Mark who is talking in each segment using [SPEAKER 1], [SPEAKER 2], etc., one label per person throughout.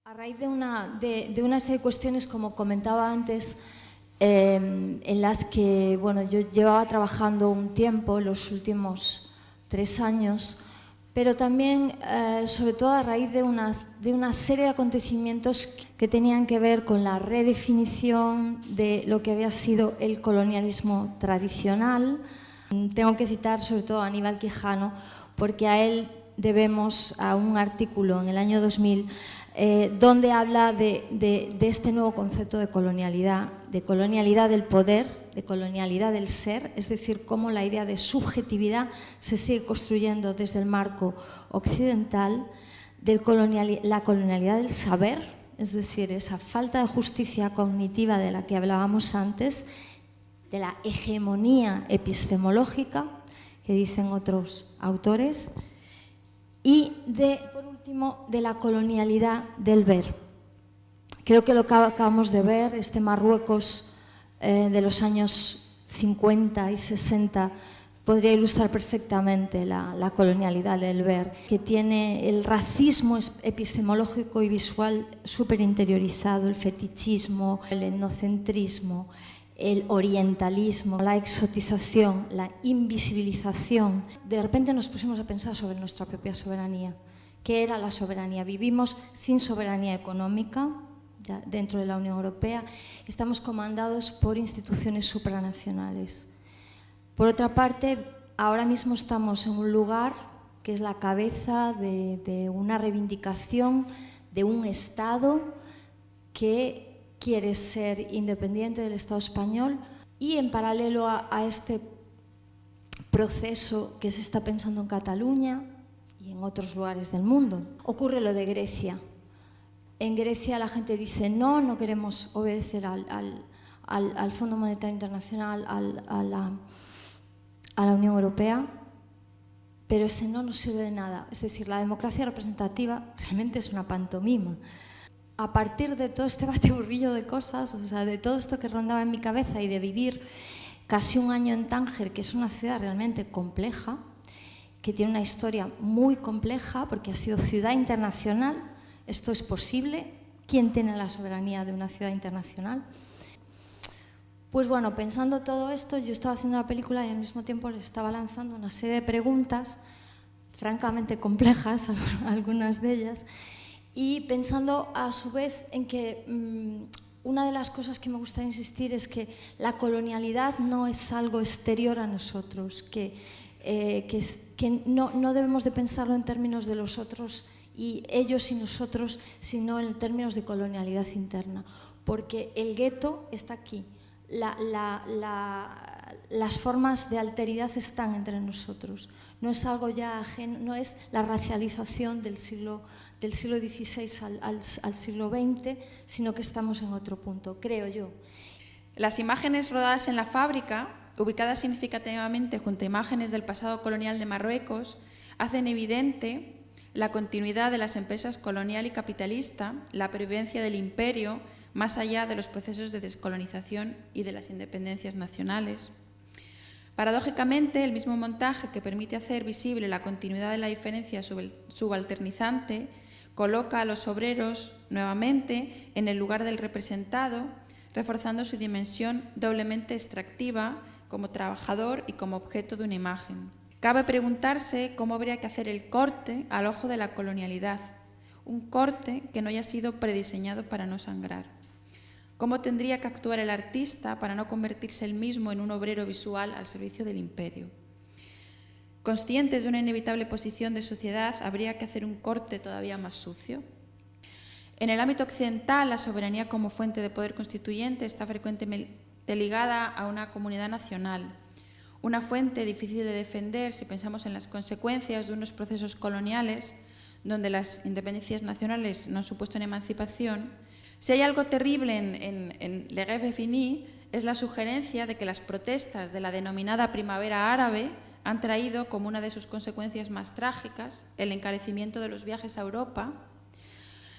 [SPEAKER 1] A raíz de una serie de cuestiones, como comentaba antes, en las que yo llevaba trabajando un tiempo, los últimos 3 años, pero también, sobre todo a raíz de una serie de acontecimientos que tenían que ver con la redefinición de lo que había sido el colonialismo tradicional. Tengo que citar sobre todo a Aníbal Quijano, porque a él debemos a un artículo en el año 2000 donde habla de este nuevo concepto de colonialidad del poder, de colonialidad del ser, es decir, cómo la idea de subjetividad se sigue construyendo desde el marco occidental, la colonialidad del saber, es decir, esa falta de justicia cognitiva de la que hablábamos antes, de la hegemonía epistemológica, que dicen otros autores, y por último, de la colonialidad del ver. Creo que lo que acabamos de ver, este Marruecos de los años 50 y 60, podría ilustrar perfectamente la colonialidad del ver, que tiene el racismo epistemológico y visual súper interiorizado, el fetichismo, el etnocentrismo, el orientalismo, la exotización, la invisibilización. De repente nos pusimos a pensar sobre nuestra propia soberanía. ¿Qué era la soberanía? Vivimos sin soberanía económica dentro de la Unión Europea. Estamos comandados por instituciones supranacionales. Por otra parte, ahora mismo estamos en un lugar que es la cabeza de una reivindicación de un Estado que quiere ser independiente del Estado español, y en paralelo a este proceso que se está pensando en Cataluña y en otros lugares del mundo, ocurre lo de Grecia. En Grecia la gente dice no queremos obedecer al Fondo Monetario Internacional, a la Unión Europea, pero ese no nos sirve de nada. Es decir, la democracia representativa realmente es una pantomima. A partir de todo este batiburrillo de cosas, o sea, de todo esto que rondaba en mi cabeza y de vivir casi un año en Tánger, que es una ciudad realmente compleja, que tiene una historia muy compleja porque ha sido ciudad internacional. ¿Esto es posible? ¿Quién tiene la soberanía de una ciudad internacional? Pues bueno, pensando todo esto, yo estaba haciendo la película y al mismo tiempo les estaba lanzando una serie de preguntas francamente complejas, algunas de ellas, y pensando a su vez en que una de las cosas que me gustaría insistir es que la colonialidad no es algo exterior a nosotros, que no debemos de pensarlo en términos de los otros y ellos y nosotros, sino en términos de colonialidad interna, porque el gueto está aquí. Las formas de alteridad están entre nosotros. No es algo ya ajeno, no es la racialización del siglo XVI al siglo XX, sino que estamos en otro punto, creo yo.
[SPEAKER 2] Las imágenes rodadas en la fábrica, ubicadas significativamente junto a imágenes del pasado colonial de Marruecos, hacen evidente la continuidad de las empresas colonial y capitalista, la pervivencia del imperio, más allá de los procesos de descolonización y de las independencias nacionales. Paradójicamente, el mismo montaje que permite hacer visible la continuidad de la diferencia subalternizante coloca a los obreros nuevamente en el lugar del representado, reforzando su dimensión doblemente extractiva como trabajador y como objeto de una imagen. Cabe preguntarse cómo habría que hacer el corte al ojo de la colonialidad, un corte que no haya sido prediseñado para no sangrar. ¿Cómo tendría que actuar el artista para no convertirse él mismo en un obrero visual al servicio del imperio? Conscientes de una inevitable posición de sociedad, habría que hacer un corte todavía más sucio. En el ámbito occidental, la soberanía como fuente de poder constituyente está frecuentemente ligada a una comunidad nacional, una fuente difícil de defender si pensamos en las consecuencias de unos procesos coloniales donde las independencias nacionales no han supuesto una emancipación. Si hay algo terrible en Le Rêve Fini, es la sugerencia de que las protestas de la denominada primavera árabe han traído como una de sus consecuencias más trágicas el encarecimiento de los viajes a Europa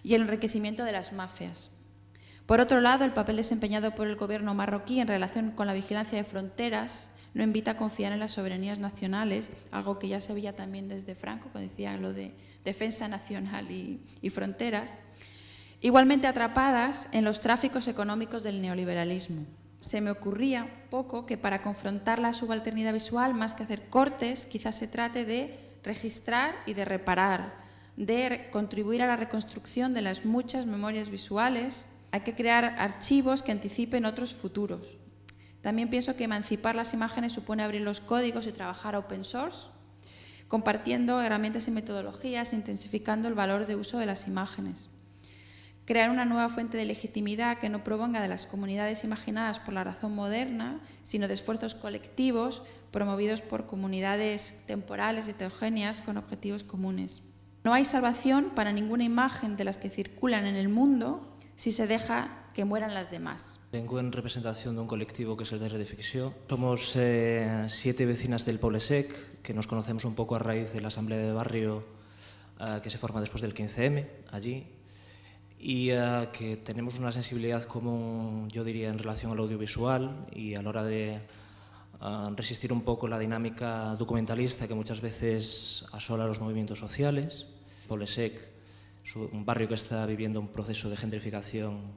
[SPEAKER 2] y el enriquecimiento de las mafias. Por otro lado, el papel desempeñado por el gobierno marroquí en relación con la vigilancia de fronteras no invita a confiar en las soberanías nacionales, algo que ya se veía también desde Franco, cuando decía lo de defensa nacional y fronteras. igualmente atrapadas en los tráficos económicos del neoliberalismo. Se me ocurría poco que para confrontar la subalternidad visual, más que hacer cortes, quizás se trate de registrar y de reparar, de contribuir a la reconstrucción de las muchas memorias visuales. Hay que crear archivos que anticipen otros futuros. También pienso que emancipar las imágenes supone abrir los códigos y trabajar open source, compartiendo herramientas y metodologías, intensificando el valor de uso de las imágenes. Crear una nueva fuente de legitimidad que no provenga de las comunidades imaginadas por la razón moderna, sino de esfuerzos colectivos promovidos por comunidades temporales y heterogéneas con objetivos comunes. No hay salvación para ninguna imagen de las que circulan en el mundo si se deja que mueran las demás.
[SPEAKER 3] Vengo en representación de un colectivo que es el de Redeficció. Somos 7 vecinas del Poble Sec, que nos conocemos un poco a raíz de la asamblea de barrio que se forma después del 15M, allí, y que tenemos una sensibilidad común, yo diría, en relación al audiovisual y a la hora de resistir un poco la dinámica documentalista que muchas veces asola los movimientos sociales. Poble Sec es un barrio que está viviendo un proceso de gentrificación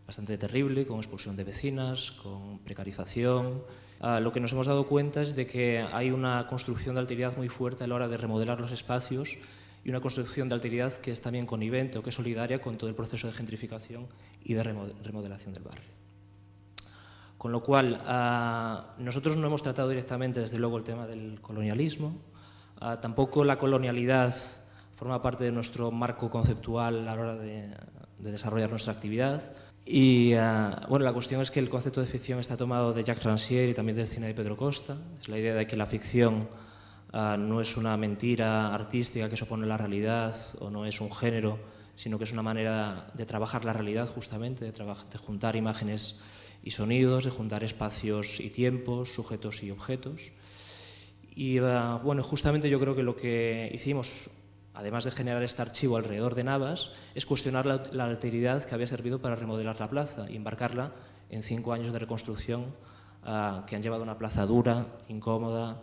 [SPEAKER 3] bastante terrible, con expulsión de vecinas, con precarización. Lo que nos hemos dado cuenta es de que hay una construcción de alteridad muy fuerte a la hora de remodelar los espacios y una construcción de alteridad que es también connivente o que es solidaria con todo el proceso de gentrificación y de remodelación del barrio. Con lo cual, nosotros no hemos tratado directamente, desde luego, el tema del colonialismo. Tampoco la colonialidad forma parte de nuestro marco conceptual a la hora de desarrollar nuestra actividad. Y bueno, la cuestión es que el concepto de ficción está tomado de Jacques Rancière y también del cine de Pedro Costa. Es la idea de que la ficción no es una mentira artística que se opone a la realidad o no es un género, sino que es una manera de trabajar la realidad justamente, de juntar imágenes y sonidos, de juntar espacios y tiempos, sujetos y objetos. Y bueno, justamente yo creo que lo que hicimos, además de generar este archivo alrededor de Navas, es cuestionar la alteridad que había servido para remodelar la plaza y embarcarla en 5 años de reconstrucción que han llevado a una plaza dura, incómoda,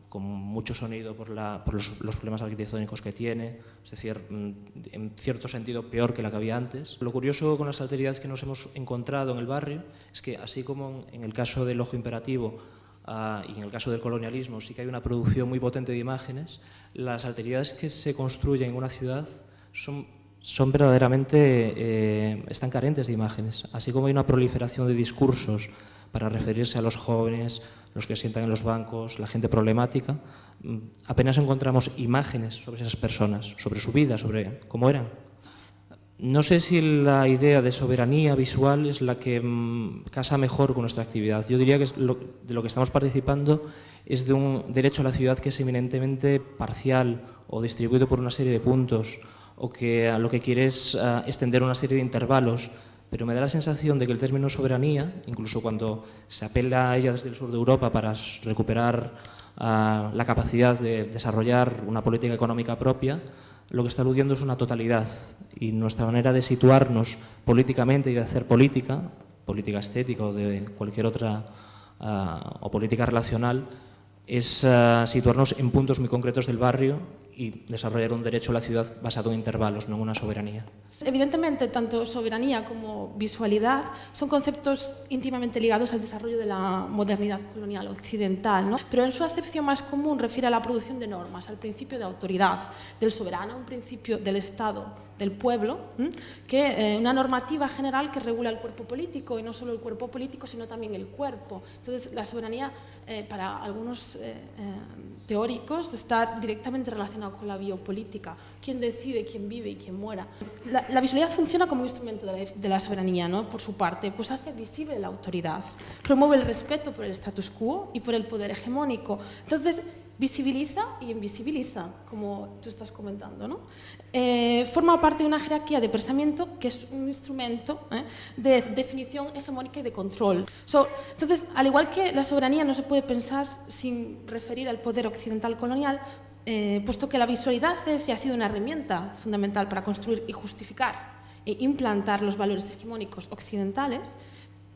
[SPEAKER 3] con mucho sonido por los problemas arquitectónicos que tiene, es decir, en cierto sentido peor que la que había antes. Lo curioso con las alteridades que nos hemos encontrado en el barrio es que, así como en el caso del ojo imperativo y en el caso del colonialismo sí que hay una producción muy potente de imágenes, las alteridades que se construyen en una ciudad son verdaderamente, están carentes de imágenes, así como hay una proliferación de discursos para referirse a los jóvenes, los que sientan en los bancos, la gente problemática, apenas encontramos imágenes sobre esas personas, sobre su vida, sobre cómo eran. No sé si la idea de soberanía visual es la que casa mejor con nuestra actividad. Yo diría que de lo que estamos participando es de un derecho a la ciudad que es eminentemente parcial o distribuido por una serie de puntos, o que lo que quiere es extender una serie de intervalos. Pero me da la sensación de que el término soberanía, incluso cuando se apela a ella desde el sur de Europa para recuperar la capacidad de desarrollar una política económica propia, lo que está aludiendo es una totalidad, y nuestra manera de situarnos políticamente y de hacer política estética o de cualquier otra, o política relacional, es situarnos en puntos muy concretos del barrio y desarrollar un derecho a la ciudad basado en intervalos, no en una soberanía.
[SPEAKER 4] Evidentemente, tanto soberanía como visualidad son conceptos íntimamente ligados al desarrollo de la modernidad colonial occidental, ¿no? Pero en su acepción más común refiere a la producción de normas, al principio de autoridad del soberano, un principio del Estado, del pueblo, que una normativa general que regula el cuerpo político, y no solo el cuerpo político, sino también el cuerpo. Entonces, la soberanía, para algunos teóricos, está directamente relacionada con la biopolítica, quién decide, quién vive y quién muera. La visualidad funciona como instrumento de la soberanía, ¿no? Por su parte, pues hace visible la autoridad, promueve el respeto por el status quo y por el poder hegemónico. Entonces, visibiliza y invisibiliza, como tú estás comentando, ¿no? Forma parte de una jerarquía de pensamiento que es un instrumento de definición hegemónica y de control. Entonces, al igual que la soberanía no se puede pensar sin referir al poder occidental colonial, puesto que la visualidad es y ha sido una herramienta fundamental para construir y justificar e implantar los valores hegemónicos occidentales,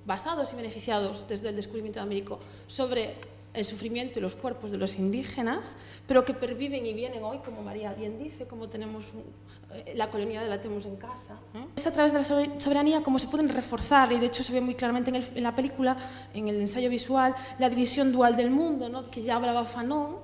[SPEAKER 4] basados y beneficiados desde el descubrimiento de América sobre el sufrimiento y los cuerpos de los indígenas, pero que perviven y vienen hoy, como María bien dice, como tenemos la colonialidad la tenemos en casa. Es a través de la soberanía como se pueden reforzar, y de hecho se ve muy claramente en la película, en el ensayo visual, la división dual del mundo, ¿no?, que ya hablaba Fanon,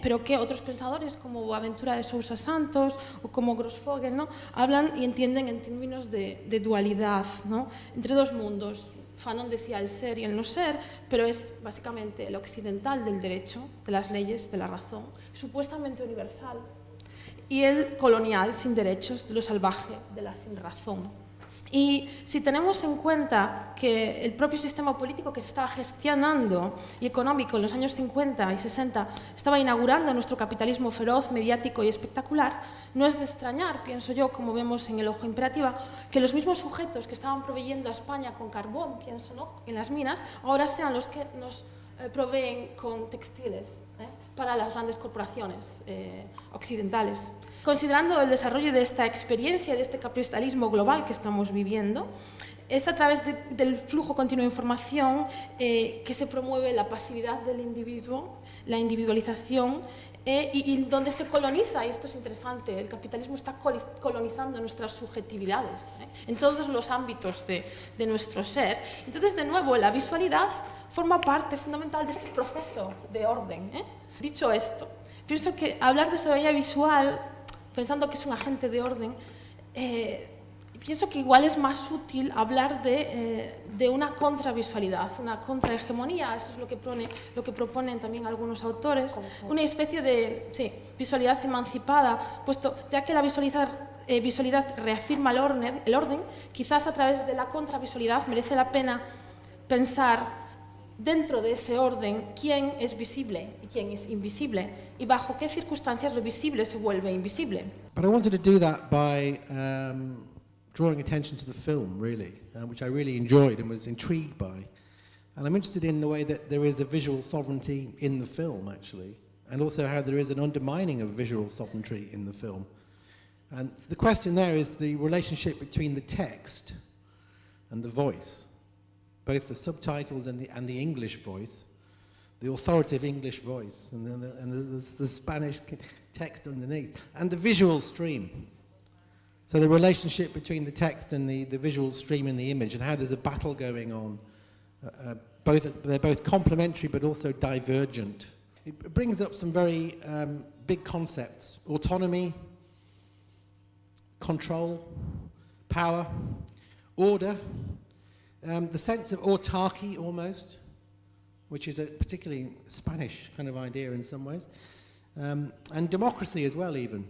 [SPEAKER 4] pero que otros pensadores como Boaventura de Sousa Santos o como Grossfogel, ¿no?, hablan y entienden en términos de dualidad, ¿no?, entre dos mundos. Fanon decía el ser y el no ser, pero es básicamente el occidental del derecho, de las leyes, de la razón, supuestamente universal, y el colonial, sin derechos, de lo salvaje, de la sin razón. Y si tenemos en cuenta que el propio sistema político que se estaba gestionando y económico en los años 50 y 60 estaba inaugurando nuestro capitalismo feroz, mediático y espectacular, no es de extrañar, pienso yo, como vemos en El ojo imperativa, que los mismos sujetos que estaban proveyendo a España con carbón, pienso, ¿no?, en las minas, ahora sean los que nos proveen con textiles para las grandes corporaciones occidentales. Considerando el desarrollo de esta experiencia, de este capitalismo global que estamos viviendo, es a través del flujo continuo de información que se promueve la pasividad del individuo, la individualización, y donde se coloniza, y esto es interesante, el capitalismo está colonizando nuestras subjetividades en todos los ámbitos de nuestro ser. Entonces, de nuevo, la visualidad forma parte fundamental de este proceso de orden. Dicho esto, pienso que hablar de soberanía visual, pensando que es un agente de orden, pienso que igual es más útil hablar de una contravisualidad, una contrahegemonía. Eso es lo que proponen también algunos autores, una especie de visualidad emancipada, puesto ya que la visualidad reafirma el orden, quizás a través de la contravisualidad merece la pena pensar dentro de ese orden quién es visible y quién es invisible y bajo qué circunstancias lo visible se vuelve invisible.
[SPEAKER 5] But I wanted to do that by drawing attention to the film, really, which I really enjoyed and was intrigued by. And I'm interested in the way that there is a visual sovereignty in the film, actually, and also how there is an undermining of visual sovereignty in the film. And the question there is the relationship between the text and the voice, both the subtitles and the English voice, the authoritative English voice, and the Spanish text underneath, and the visual stream. So the relationship between the text and the visual stream in the image, and how there's a battle going on. They're both complementary but also divergent. It brings up some very big concepts: autonomy, control, power, order, the sense of autarky almost, which is a particularly Spanish kind of idea in some ways, and democracy as well even.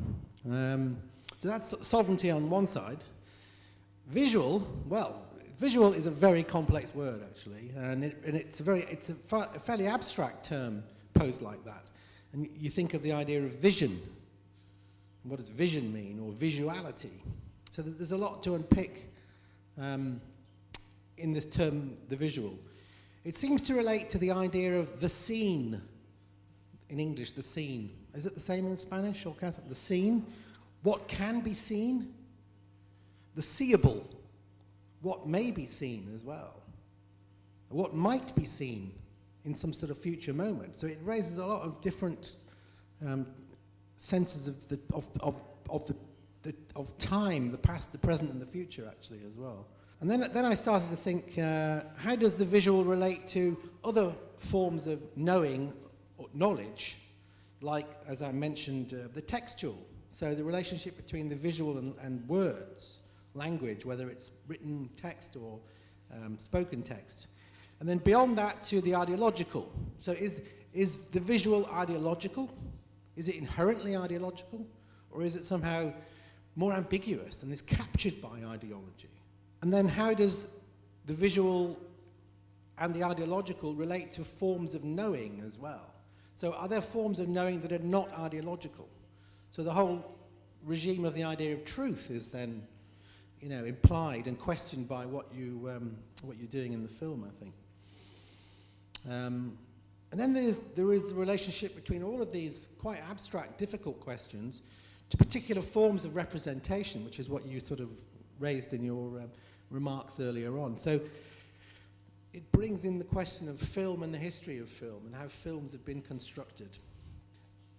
[SPEAKER 5] So that's sovereignty on one side. Visual, well, visual is a very complex word actually, and it's a fairly abstract term posed like that. And you think of the idea of vision. What does vision mean, or visuality? So there's a lot to unpick in this term, the visual. It seems to relate to the idea of the scene. In English, the scene. Is it the same in Spanish or Catholic? The scene. What can be seen? The seeable. What may be seen as well. What might be seen in some sort of future moment. So it raises a lot of different senses of time, the past, the present, and the future, actually, as well. And then I started to think, how does the visual relate to other forms of knowing or knowledge, like, as I mentioned, the textual. So the relationship between the visual and words, language, whether it's written text or spoken text. And then beyond that to the ideological. So is the visual ideological? Is it inherently ideological? Or is it somehow more ambiguous and is captured by ideology? And then how does the visual and the ideological relate to forms of knowing as well? So are there forms of knowing that are not ideological? So the whole regime of the idea of truth is then, implied and questioned by what you're doing in the film, I think. And then there is the relationship between all of these quite abstract, difficult questions to particular forms of representation, which is what you sort of raised in your remarks earlier on. So it brings in the question of film and the history of film and how films have been constructed.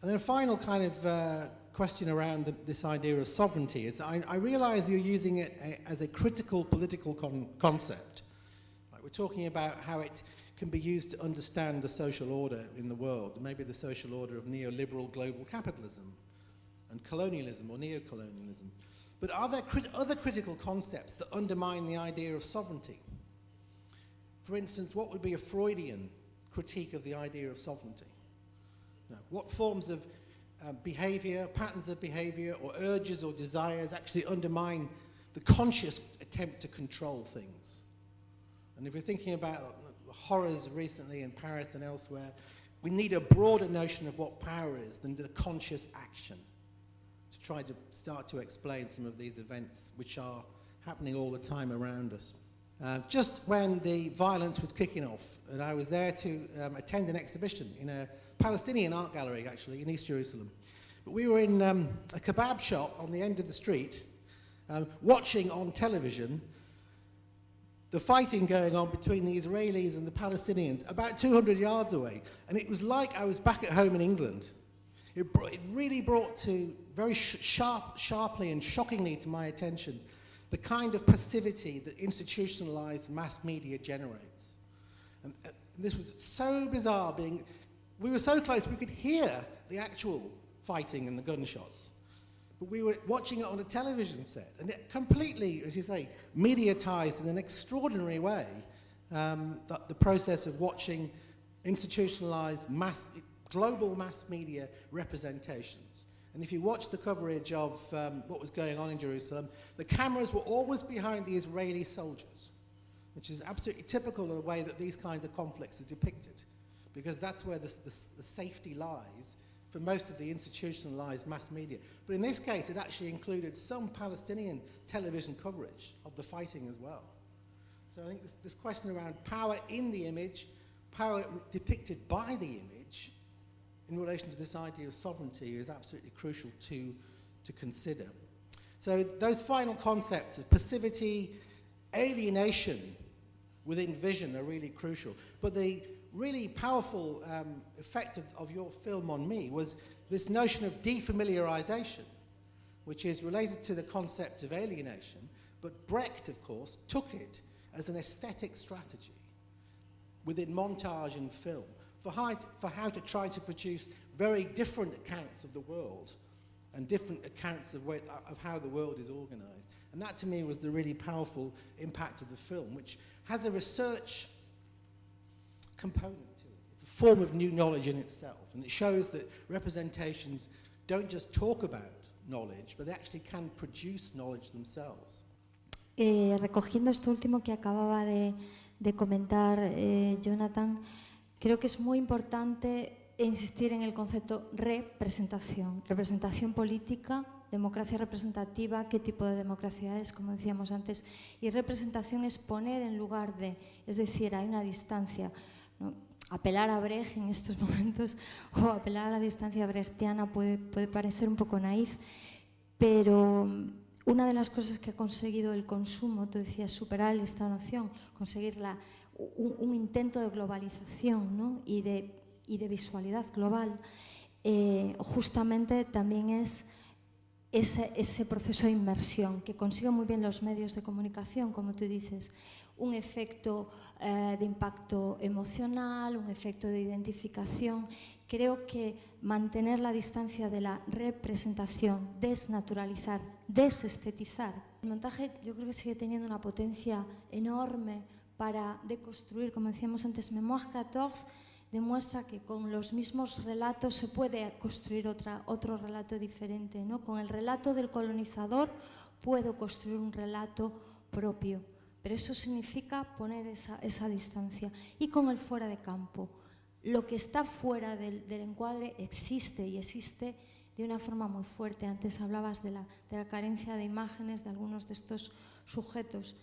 [SPEAKER 5] And then a final kind of question around this idea of sovereignty is that I realise you're using it as a critical political concept. Right, we're talking about how it can be used to understand the social order in the world, maybe the social order of neoliberal global capitalism and colonialism or neocolonialism. But are there other critical concepts that undermine the idea of sovereignty? For instance, what would be a Freudian critique of the idea of sovereignty? Now, what forms of behaviour, patterns of behaviour, or urges or desires actually undermine the conscious attempt to control things? And if you're thinking about the horrors recently in Paris and elsewhere, we need a broader notion of what power is than the conscious action to try to start to explain some of these events which are happening all the time around us. Just when the violence was kicking off, and I was there to attend an exhibition in a Palestinian art gallery, actually, in East Jerusalem. But we were in a kebab shop on the end of the street, watching on television the fighting going on between the Israelis and the Palestinians about 200 yards away. And it was like I was back at home in England. It really brought to very sharply and shockingly to my attention the kind of passivity that institutionalized mass media generates. And this was so bizarre, we were so close we could hear the actual fighting and the gunshots, but we were watching it on a television set, and it completely, as you say, mediatized in an extraordinary way the process of watching institutionalized global mass media representations. And if you watch the coverage of what was going on in Jerusalem, the cameras were always behind the Israeli soldiers, which is absolutely typical of the way that these kinds of conflicts are depicted, because that's where the safety lies for most of the institutionalized mass media. But in this case, it actually included some Palestinian television coverage of the fighting as well. So I think this question around power in the image, power depicted by the image, in relation to this idea of sovereignty is absolutely crucial to consider. So those final concepts of passivity, alienation within vision are really crucial. But the really powerful effect of your film on me was this notion of defamiliarization, which is related to the concept of alienation. But Brecht, of course, took it as an aesthetic strategy within montage and film for how to try to produce very different accounts of the world and different accounts of how the world is organized. And that, to me, was the really powerful impact of the film, which has a research component to it. It's a form of new knowledge in itself, and it shows that representations don't just talk about knowledge, but they actually can produce knowledge themselves.
[SPEAKER 1] Recogiendo esto último que acababa de comentar Jonathan, creo que es muy importante insistir en el concepto representación. Representación política, democracia representativa, qué tipo de democracia es, como decíamos antes. Y representación es poner en lugar de, es decir, hay una distancia, ¿no? Apelar a Brecht en estos momentos o apelar a la distancia brechtiana puede parecer un poco naif, pero una de las cosas que ha conseguido el consumo, tú decías, superar esta noción, conseguir un intento de globalización, ¿no? y de visualidad global, justamente también es ese proceso de inmersión que consiguen muy bien los medios de comunicación, como tú dices, un efecto de impacto emocional, un efecto de identificación. Creo que mantener la distancia de la representación, desnaturalizar, desestetizar. El montaje yo creo que sigue teniendo una potencia enorme para deconstruir, como decíamos antes, Mémoire 14 demuestra que con los mismos relatos se puede construir otro relato diferente, ¿no? Con el relato del colonizador puedo construir un relato propio, pero eso significa poner esa distancia. Y con el fuera de campo, lo que está fuera del encuadre existe y existe de una forma muy fuerte. Antes hablabas de la carencia de imágenes de algunos de estos sujetos.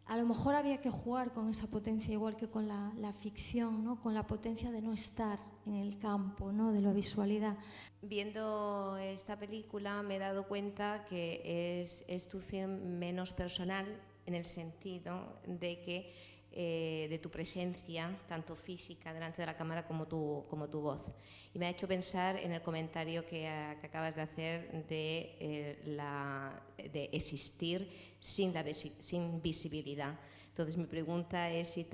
[SPEAKER 1] A lo mejor había que jugar con esa potencia, igual que con la ficción, ¿no? Con la potencia de no estar en el campo, ¿no? De la visualidad.
[SPEAKER 6] Viendo esta película me he dado cuenta que es tu film menos personal, en el sentido de que de tu presencia, tanto física delante de la cámara como tu voz. Y me ha hecho pensar en el comentario que acabas de hacer de existir sin visibilidad. Entonces mi pregunta es si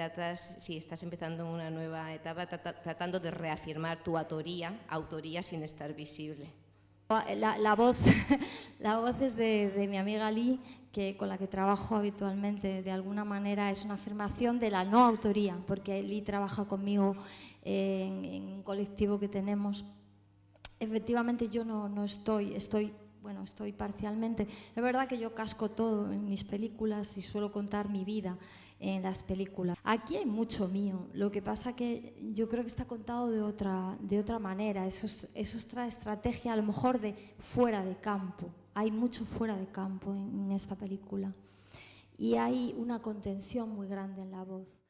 [SPEAKER 6] estás empezando una nueva etapa tratando de reafirmar tu autoría sin estar visible.
[SPEAKER 1] La voz es de mi amiga Lee, con la que trabajo habitualmente. De alguna manera es una afirmación de la no autoría, porque Lee trabaja conmigo en un colectivo que tenemos. Efectivamente yo no estoy parcialmente. Es verdad que yo casco todo en mis películas y suelo contar mi vida en las películas. Aquí hay mucho mío, lo que pasa que yo creo que está contado de otra manera. Eso es otra estrategia, a lo mejor de fuera de campo. Hay mucho fuera de campo en esta película y hay una contención muy grande en la voz.